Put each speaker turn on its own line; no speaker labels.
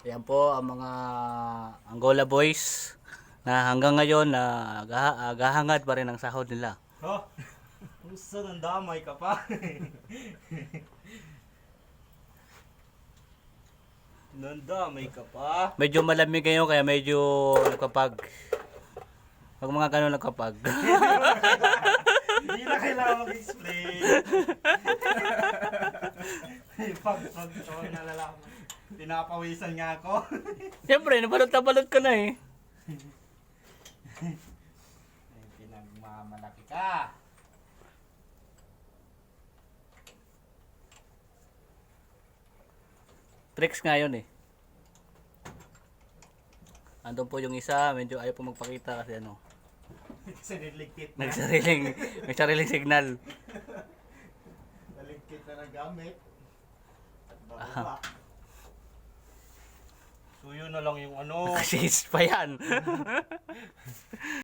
Ayan po ang mga Angola boys na hanggang ngayon naghahangad pa rin ang sahod nila.
Oh, gusto ng damay ka pa. Nandamay ka pa.
Medyo malamig ngayon kaya medyo nagkapag. Pag mga ganun nagkapag.
Hindi na kailangan mag-explain. Pag nalalaman. Pinapawisan nga ako.
Siyempre, nabalot na balot ka na eh.
Ay, pinagmamalaki ka.
Tricks nga yun eh. Andun po yung isa, medyo ayaw po magpakita kasi ano.
Kasi niligkit na.
May sariling signal.
Naligkit na ng gamit. At bababa. So yun na lang yung ano.
Kasi pa yan.